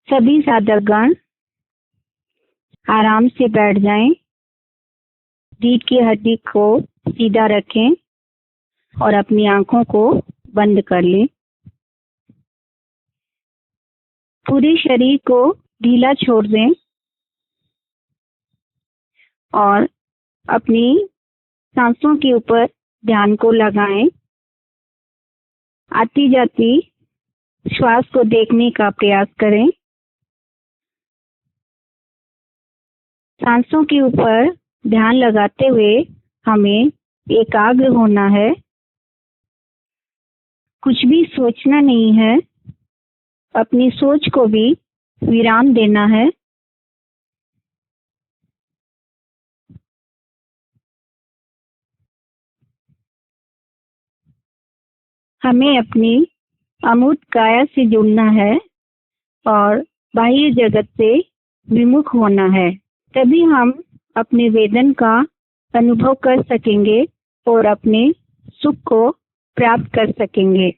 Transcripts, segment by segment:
सभी साधकगण आराम से बैठ जाएं, रीढ़ की हड्डी को सीधा रखें और अपनी आंखों को बंद कर लें। पूरे शरीर को ढीला छोड़ दें और अपनी सांसों के ऊपर ध्यान को लगाएं। आती जाती श्वास को देखने का प्रयास करें। सांसों के ऊपर ध्यान लगाते हुए हमें एकाग्र होना है। कुछ भी सोचना नहीं है, अपनी सोच को भी विराम देना है। हमें अपनी अमूर्त काया से जुड़ना है और बाह्य जगत से विमुख होना है। तभी हम अपने वेदन का अनुभव कर सकेंगे और अपने सुख को प्राप्त कर सकेंगे।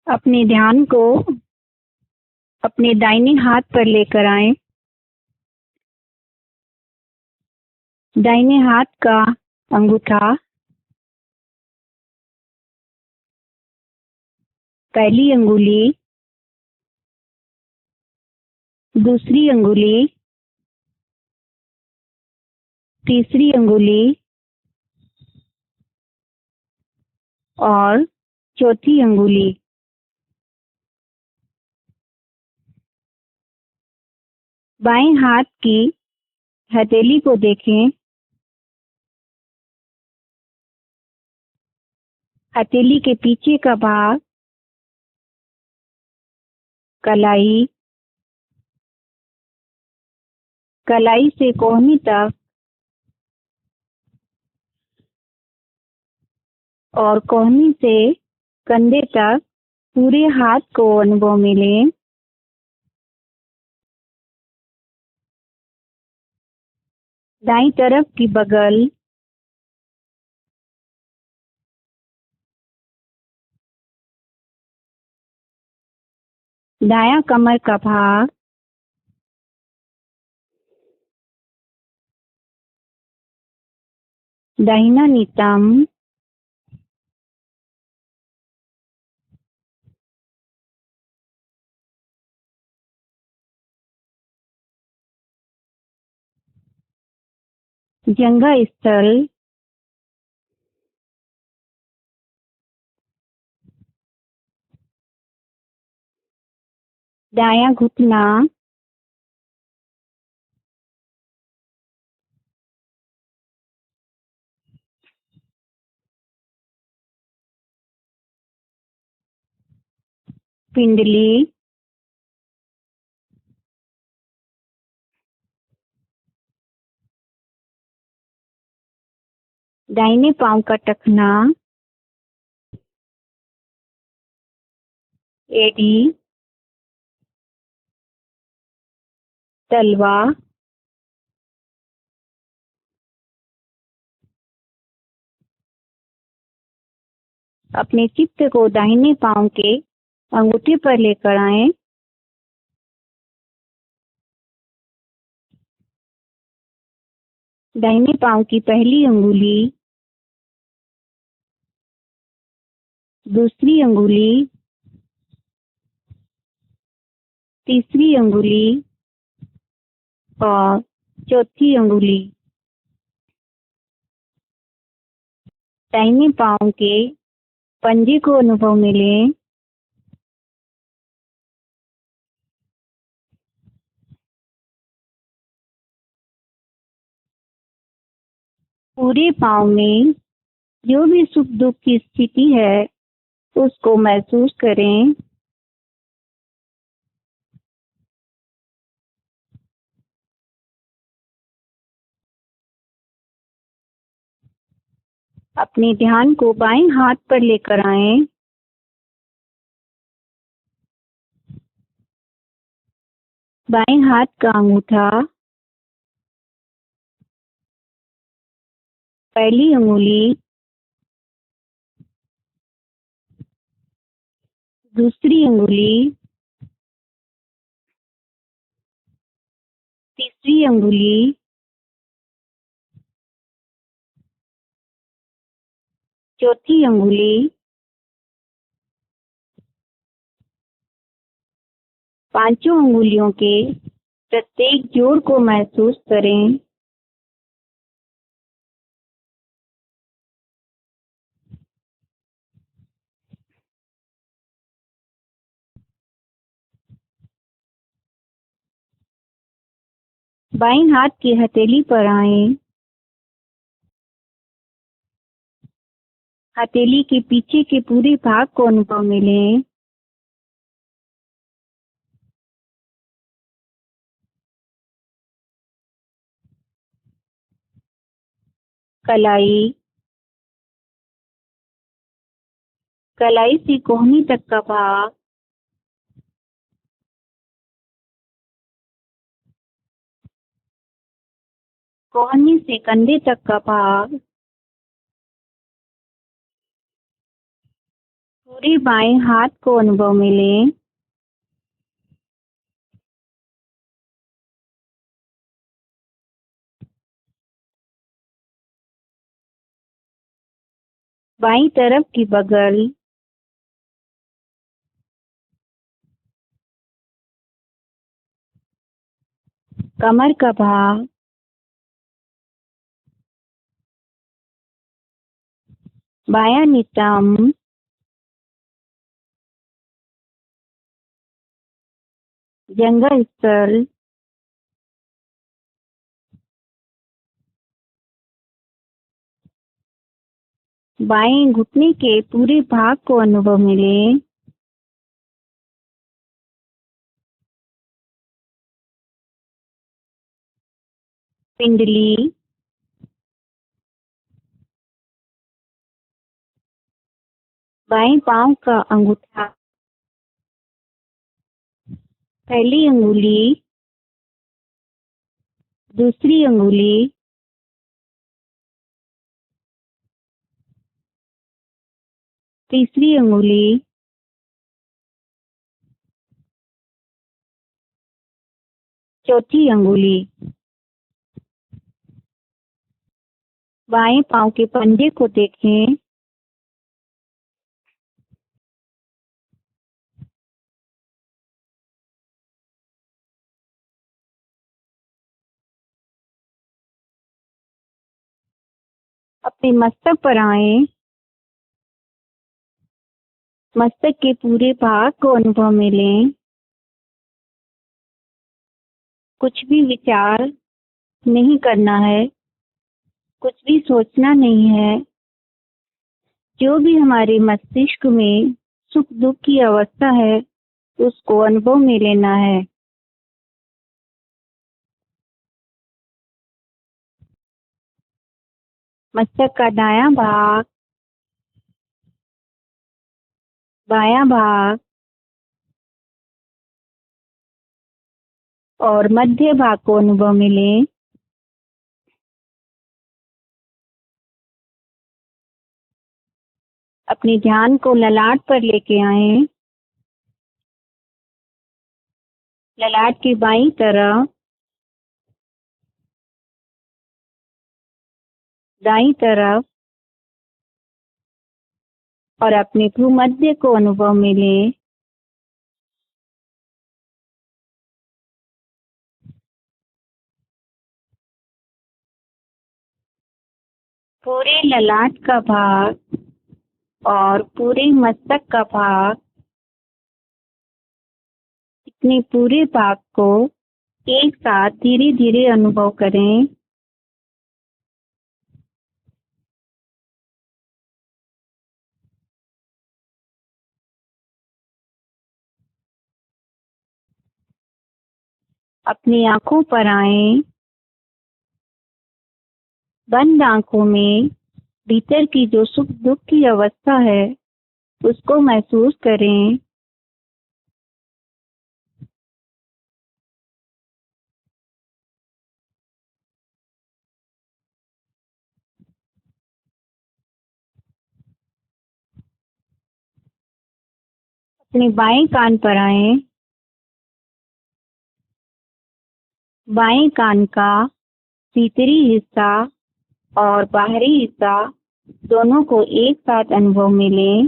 अपने ध्यान को अपने दाहिने हाथ पर लेकर आएं। दाहिने हाथ का अंगूठा पहली अंगुली, दूसरी अंगुली, तीसरी अंगुली और चौथी अंगुली। बाएं हाथ की हथेली को देखें। हथेली के पीछे का भाग कलाई, कलाई से कोहनी तक और कोहनी से कंधे तक पूरे हाथ को अनुभव में लें। दाईं तरफ की बगल, दायां कमर का भाग, दाहिना नितंब, जंघा स्थल, दायां घुटना, पिंडली, दाहिने पांव का टखना, एड़ी, तलवा, अपने चित्त को दाहिने पांव के अंगूठे पर लेकर आएं। दाहिने पांव की पहली अंगुली, दूसरी अंगुली, तीसरी अंगुली और चौथी अंगुली। दाहिने पांव के पंजे को अनुभव में लें। पूरे पांव में जो भी सुख दुख की स्थिति है उसको महसूस करें। अपने ध्यान को बाएं हाथ पर लेकर आएं। बाएं हाथ का अंगूठा, पहली अंगुली, दूसरी अंगुली, तीसरी अंगुली, चौथी अंगुली, पांचों अंगुलियों के प्रत्येक जोड़ को महसूस करें। बाएं हाथ की हथेली पर आएं। हथेली के पीछे के पूरे भाग को अनुभव में लें। कलाई, कलाई से कोहनी तक का भाग, कोहनी से कंधे तक का भाग, पूरे बाएं हाथ को अनुभव में लें। बाईं तरफ की बगल, कमर का भाग, बायां नितंब, जंघा स्थल, बाएं घुटने के पूरे भाग को अनुभव में लें। पिंडली, बाएं पांव का अंगूठा, पहली अंगुली, दूसरी अंगुली, तीसरी अंगुली, चौथी अंगुली। बाएं पांव के पंजे को देखें। अपने मस्तक पर आएं। मस्तक के पूरे भाग को अनुभव में लें। कुछ भी विचार नहीं करना है, कुछ भी सोचना नहीं है। जो भी हमारे मस्तिष्क में सुख दुख की अवस्था है, उसको अनुभव में लेना है। मस्तक का दायां भाग, बायां भाग और मध्य भाग को अनुभव में लें। अपने ध्यान को ललाट पर लेके आएं। ललाट की बाईं तरफ, दाईं तरफ और अपने भूमध्य को अनुभव में लें। पूरे ललाट का भाग और पूरे मस्तक का भाग, इतने पूरे भाग को एक साथ धीरे धीरे अनुभव करें। अपनी आंखों पर आएं। बंद आंखों में भीतर की जो सुख दुख की अवस्था है, उसको महसूस करें। अपने बाएं कान पर आए। बाएं कान का भीतरी हिस्सा और बाहरी हिस्सा दोनों को एक साथ अनुभव में लें।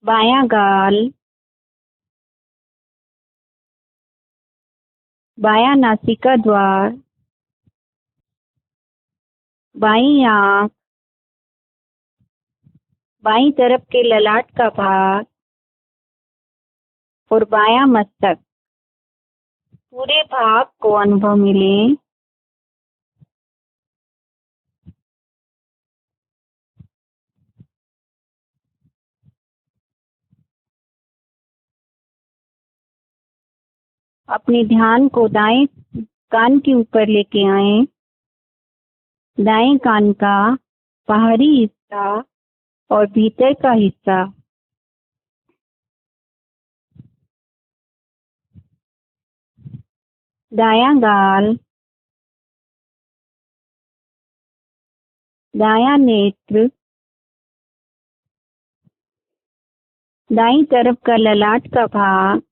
बायां गाल, बायां नासिका द्वार, बाईं आंख, बाईं तरफ के ललाट का भाग और बायां मस्तक, पूरे भाग को अनुभव में लें। अपने ध्यान को दाएं कान के ऊपर लेके आए। दाएं कान का बाहरी हिस्सा और भीतर का हिस्सा, दायां गाल, दायां नेत्र, दाईं तरफ का ललाट का भाग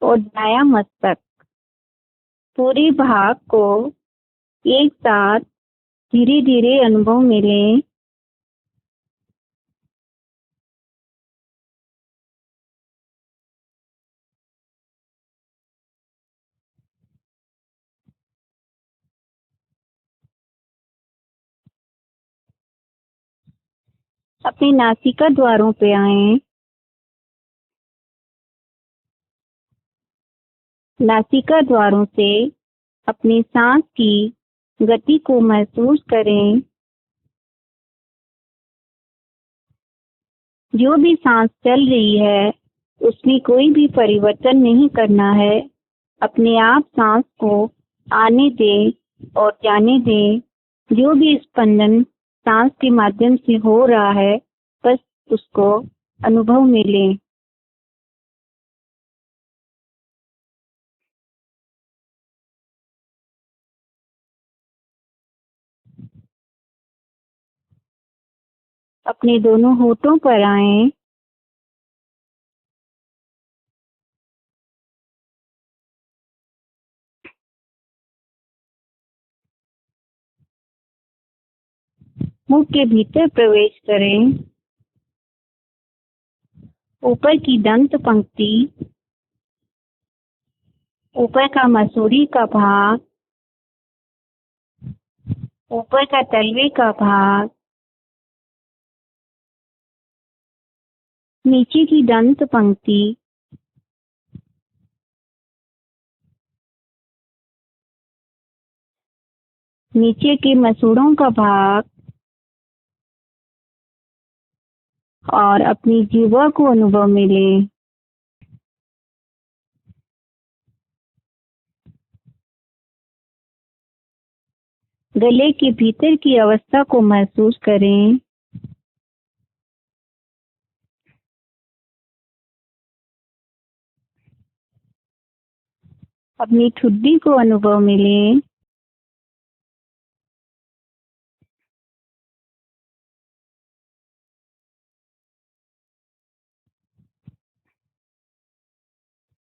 और दायां मस्तक, पूरे भाग को एक साथ धीरे धीरे अनुभव में लें। अपनी नासिका द्वारों पे आए। नासिका द्वारों से अपनी सांस की गति को महसूस करें। जो भी सांस चल रही है उसमें कोई भी परिवर्तन नहीं करना है। अपने आप सांस को आने दें और जाने दें। जो भी स्पंदन सांस के माध्यम से हो रहा है बस उसको अनुभव में लें। अपने दोनों होठों पर आए। मुंह के भीतर प्रवेश करें। ऊपर की दंत पंक्ति, ऊपर का मसूड़ी का भाग, ऊपर का तलवे का भाग, नीचे की दंत पंक्ति, नीचे के मसूड़ों का भाग और अपनी जीवा को अनुभव में लें। गले के भीतर की अवस्था को महसूस करें। अपनी ठुड्डी को अनुभव में लें।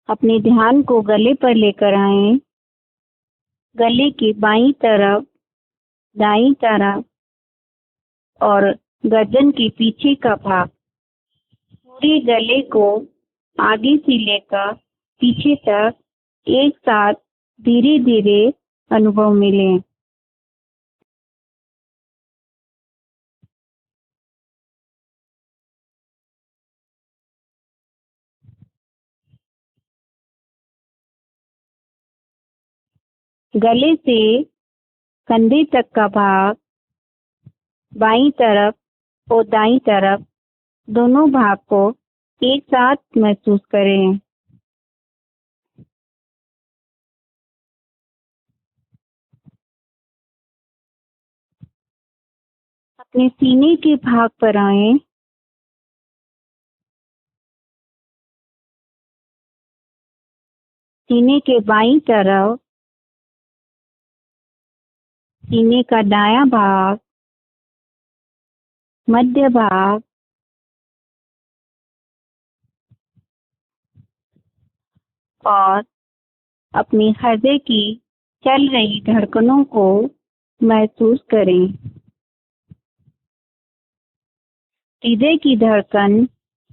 अपने ध्यान को गले पर लेकर आएं। गले की बाईं तरफ, दाईं तरफ और गर्दन के पीछे का भाग, पूरे गले को आगे से लेकर पीछे तक एक साथ धीरे धीरे अनुभव में लें। गले से कंधे तक का भाग, बाईं तरफ और दाईं तरफ दोनों भाग को एक साथ महसूस करें। अपने सीने के भाग पर आएं। सीने के बाईं तरफ, सीने का दायां भाग, मध्य भाग और अपनी हृदय की चल रही धड़कनों को महसूस करें। हृदय की धड़कन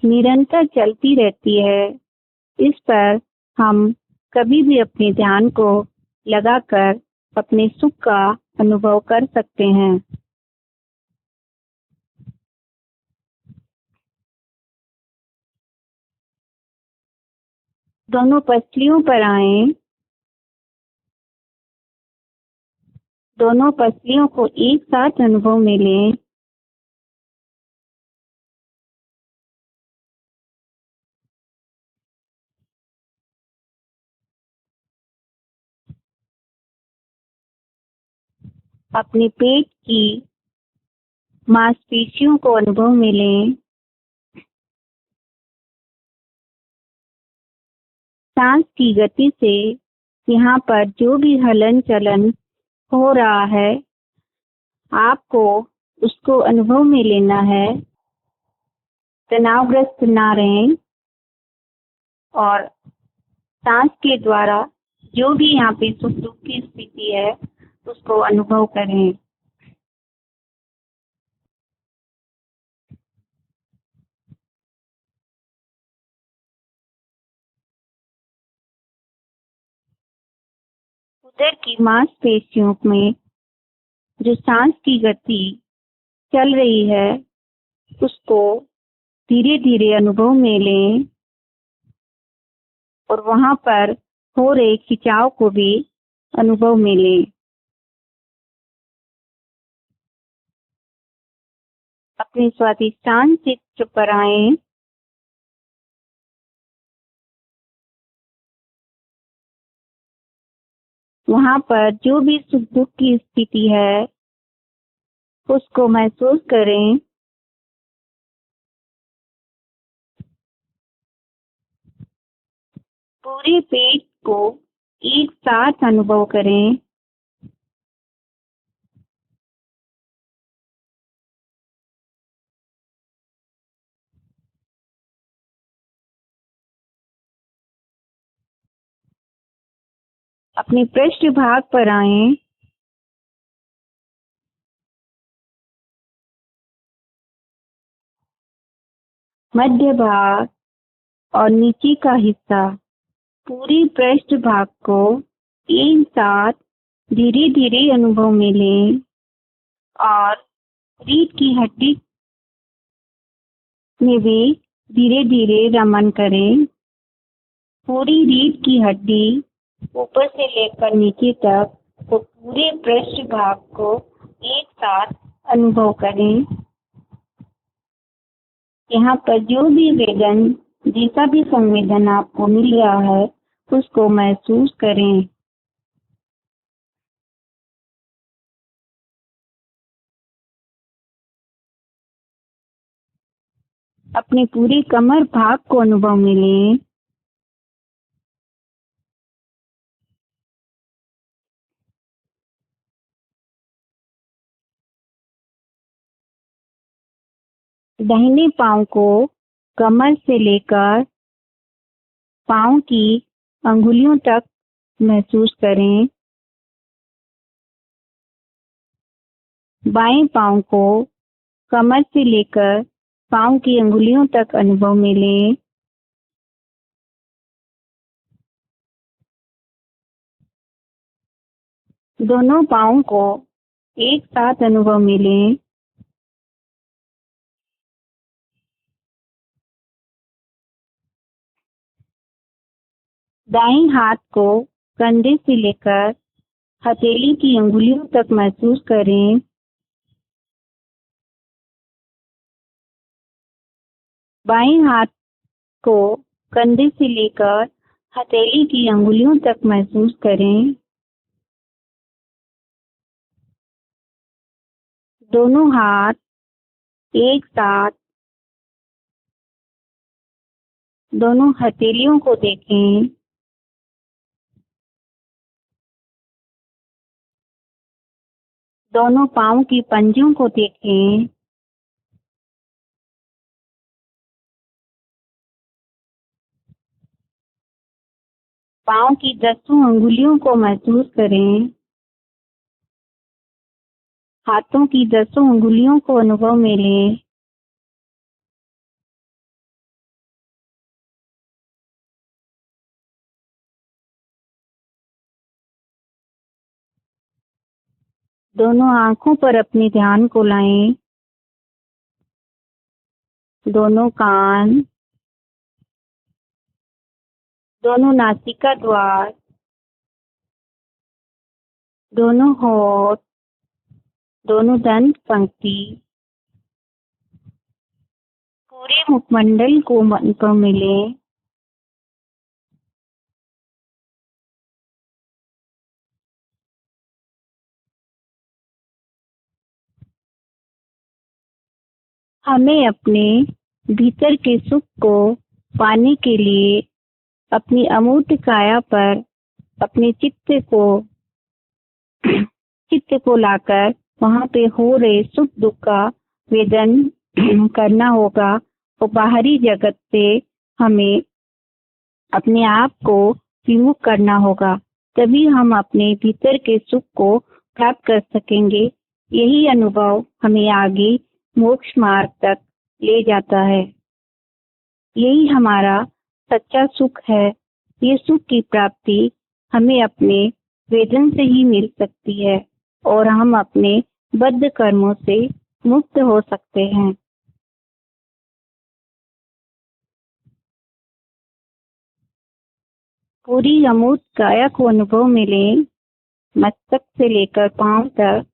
निरंतर चलती रहती है। इस पर हम कभी भी अपने ध्यान को लगाकर अपने सुख का अनुभव कर सकते हैं। दोनों पसलियों पर आएं। दोनों पसलियों को एक साथ अनुभव में लें। अपने पेट की मांसपेशियों को अनुभव में लें। सांस की गति से यहाँ पर जो भी हलन चलन हो रहा है, आपको उसको अनुभव में लेना है। तनावग्रस्त ना रहें और सांस के द्वारा जो भी यहाँ पे सुख दुख की स्थिति है उसको अनुभव करें। उदर की मांसपेशियों में जो सांस की गति चल रही है उसको धीरे धीरे अनुभव में लें और वहां पर हो रहे खिंचाव को भी अनुभव में लें। अपने स्वादिष्टान चित्र पर आएं। वहां पर जो भी सुख दुख की स्थिति है उसको महसूस करें। पूरे पेट को एक साथ अनुभव करें। अपने पृष्ठ भाग पर आएं। मध्य भाग और नीचे का हिस्सा, पूरी पृष्ठ भाग को एक साथ धीरे धीरे अनुभव में लें और रीढ़ की हड्डी में भी धीरे धीरे रमन करें। पूरी रीढ़ की हड्डी ऊपर से लेकर नीचे तक तो पूरे पृष्ठ भाग को एक साथ अनुभव करें। यहाँ पर जो भी वेदन, जैसा भी संवेदन आपको मिल रहा है उसको महसूस करें। अपने पूरे कमर भाग को अनुभव में लें। दाहिने पांव को कमर से लेकर पांव की अंगुलियों तक महसूस करें। बाएं पांव को कमर से लेकर पांव की अंगुलियों तक अनुभव में लें। दोनों पांव को एक साथ अनुभव में लें। दाएं हाथ को कंधे से लेकर हथेली की अंगुलियों तक महसूस करें। बाएं हाथ को कंधे से लेकर हथेली की अंगुलियों तक महसूस करें। दोनों हाथ एक साथ दोनों हथेलियों को देखें। दोनों पाँव की पंजों को देखें। पाँव की 10 अंगुलियों को महसूस करें। हाथों की 10 अंगुलियों को अनुभव में लें। दोनों आंखों पर अपने ध्यान को लाएं। दोनों कान, दोनों नासिका द्वार, दोनों होठ, दोनों दंत पंक्ति, पूरे मुखमंडल को अनुभव में लें। हमें अपने भीतर के सुख को पाने के लिए अपनी अमूर्त काया पर अपने चित्त को लाकर वहां पे हो रहे सुख दुख का वेदन करना होगा। और बाहरी जगत से हमें अपने आप को विमुख करना होगा, तभी हम अपने भीतर के सुख को प्राप्त कर सकेंगे। यही अनुभव हमें आगे मोक्ष मार्ग तक ले जाता है। यही हमारा सच्चा सुख है। ये सुख की प्राप्ति हमें अपने वेदन से ही मिल सकती है और हम अपने बद्ध कर्मों से मुक्त हो सकते हैं। पूरी अमूर्त काया को अनुभव में लें, मस्तक से लेकर पांव तक।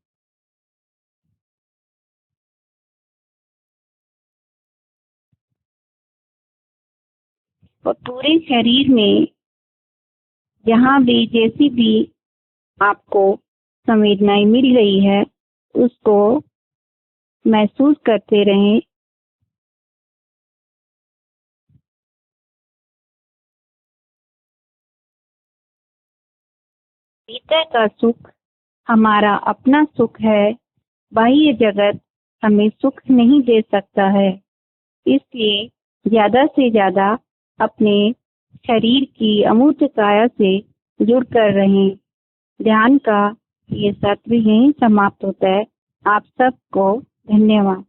और पूरे शरीर में जहाँ भी जैसी भी आपको संवेदनाएं मिल रही है उसको महसूस करते रहें। भीतर का सुख हमारा अपना सुख है। बाह्य जगत हमें सुख नहीं दे सकता है। इसलिए ज्यादा से ज्यादा अपने शरीर की अमूर्त काया से जुड़कर रहें। ध्यान का ये सत्र यहीं समाप्त होता है। आप सबको धन्यवाद।